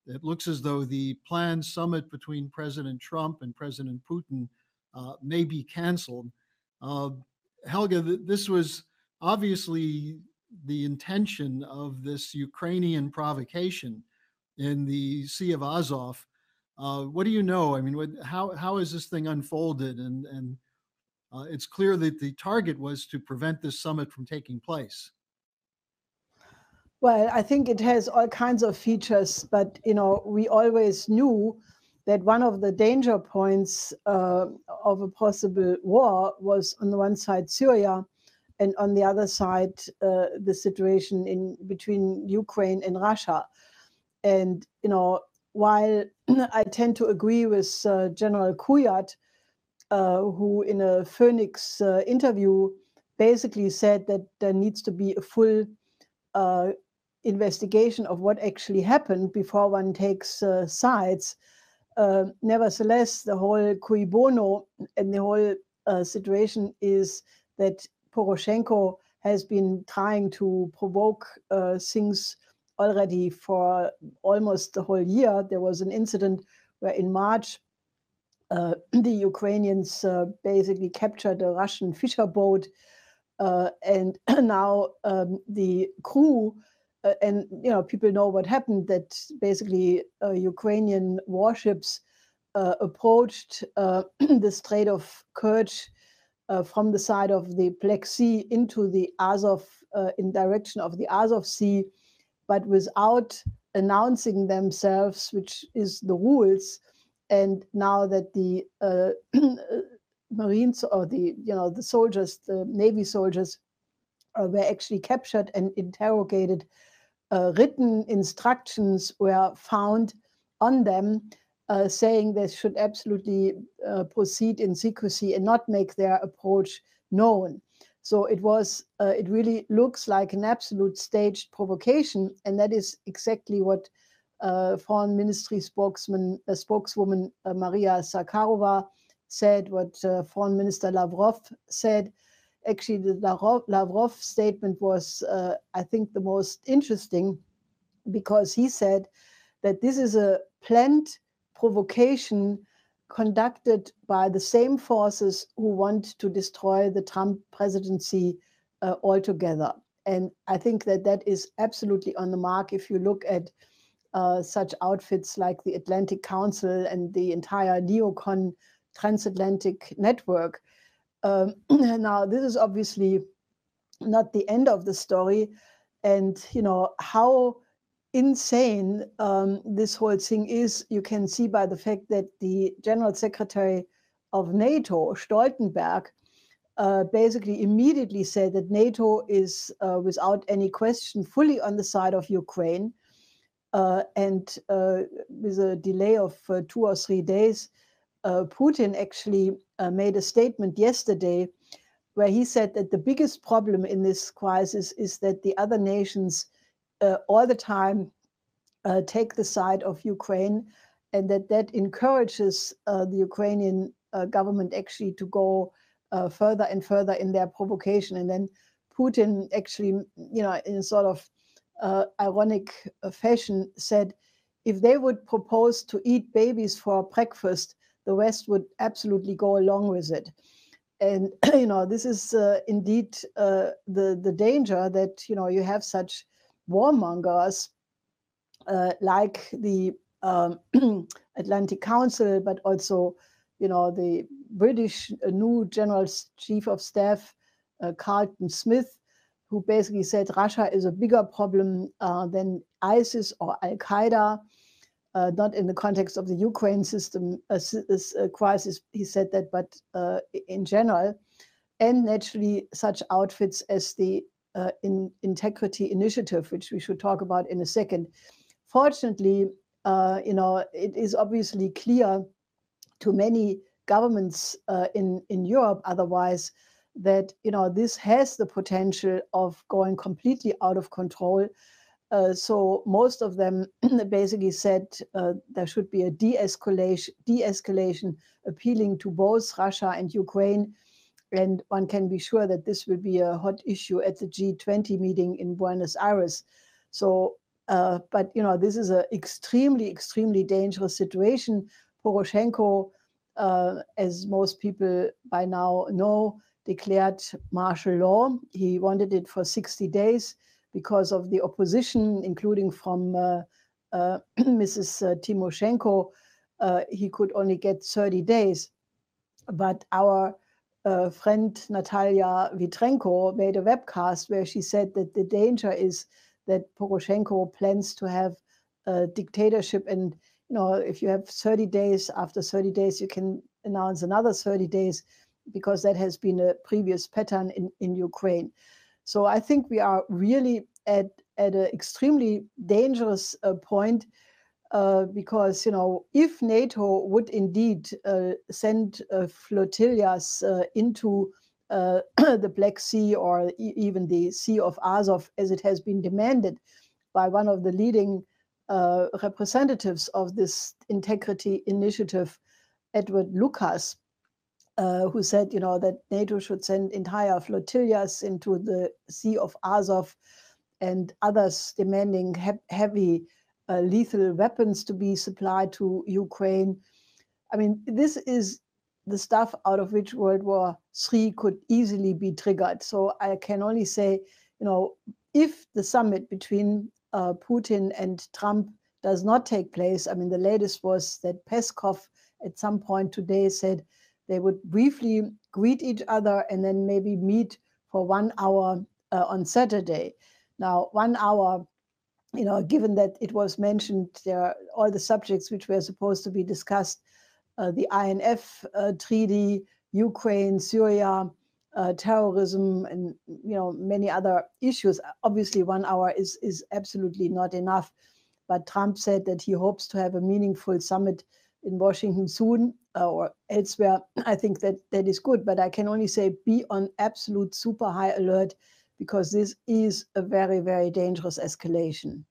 it looks as though the planned summit between President Trump and President Putin may be canceled. Uh, Helga, this was obviously the intention of this Ukrainian provocation in the Sea of Azov. What do you know? I mean, how has this thing unfolded? And it's clear that the target was to prevent this summit from taking place. Well, I think it has all kinds of features, but we always knew that one of the danger points of a possible war was on the one side Syria, and on the other side the situation in between Ukraine and Russia. And while I tend to agree with General Kuyat, who in a Phoenix interview basically said that there needs to be a full investigation of what actually happened before one takes sides. Nevertheless, the whole cui bono and the whole situation is that Poroshenko has been trying to provoke things already for almost the whole year. There was an incident where in March, the Ukrainians basically captured a Russian fisher boat, and now the crew, and people know what happened, that basically Ukrainian warships approached the Strait of Kerch from the side of the Black Sea into the Azov, in direction of the Azov Sea, but without announcing themselves, which is the rules. And now that the Marines or the soldiers, the Navy soldiers, were actually captured and interrogated, written instructions were found on them saying they should absolutely proceed in secrecy and not make their approach known. So it really looks like an absolute staged provocation, and that is exactly what Foreign Ministry spokeswoman Maria Zakharova said, what Foreign Minister Lavrov said. Actually, the Lavrov statement was, I think, the most interesting, because he said that this is a planned provocation conducted by the same forces who want to destroy the Trump presidency altogether. And I think that is absolutely on the mark if you look at such outfits like the Atlantic Council and the entire neocon transatlantic network. Now, this is obviously not the end of the story. And, how insane this whole thing is, you can see by the fact that the General Secretary of NATO, Stoltenberg, basically immediately said that NATO is, without any question, fully on the side of Ukraine. And with a delay of 2 or 3 days, Putin actually made a statement yesterday where he said that the biggest problem in this crisis is that the other nations all the time take the side of Ukraine, and that encourages the Ukrainian government actually to go further and further in their provocation. And then Putin actually, in a sort of ironic fashion, said if they would propose to eat babies for breakfast, the West would absolutely go along with it. And this is indeed the danger that you have such warmongers like the Atlantic Council, but also the British new General Chief of Staff Carlton Smith, who basically said Russia is a bigger problem than ISIS or Al Qaeda. Not in the context of the Ukraine system crisis, he said that, but in general. And naturally, such outfits as the Integrity Initiative, which we should talk about in a second. Fortunately, it is obviously clear to many governments in Europe otherwise that this has the potential of going completely out of control. So most of them basically said there should be a de-escalation, appealing to both Russia and Ukraine. And one can be sure that this will be a hot issue at the G20 meeting in Buenos Aires. So But this is an extremely, extremely dangerous situation. Poroshenko, as most people by now know, declared martial law. He wanted it for 60 days because of the opposition, including from Mrs. Timoshenko. He could only get 30 days. But our friend Natalia Vitrenko made a webcast where she said that the danger is that Poroshenko plans to have a dictatorship. And, if you have 30 days, after 30 days, you can announce another 30 days, because that has been a previous pattern in Ukraine. So I think we are really at an extremely dangerous point, because, if NATO would indeed send flotillas into the Black Sea, or even the Sea of Azov, as it has been demanded by one of the leading representatives of this integrity initiative, Edward Lucas, who said, that NATO should send entire flotillas into the Sea of Azov, and others demanding heavy lethal weapons to be supplied to Ukraine. I mean, this is the stuff out of which World War III could easily be triggered. So I can only say, if the summit between Putin and Trump does not take place, I mean, the latest was that Peskov at some point today said they would briefly greet each other and then maybe meet for 1 hour on Saturday. Now, 1 hour, given that it was mentioned there, all the subjects which were supposed to be discussed, the INF treaty, Ukraine, Syria, terrorism, and many other issues. Obviously, 1 hour is absolutely not enough. But Trump said that he hopes to have a meaningful summit in Washington soon, or elsewhere. I think that is good. But I can only say be on absolute super high alert, because this is a very, very dangerous escalation.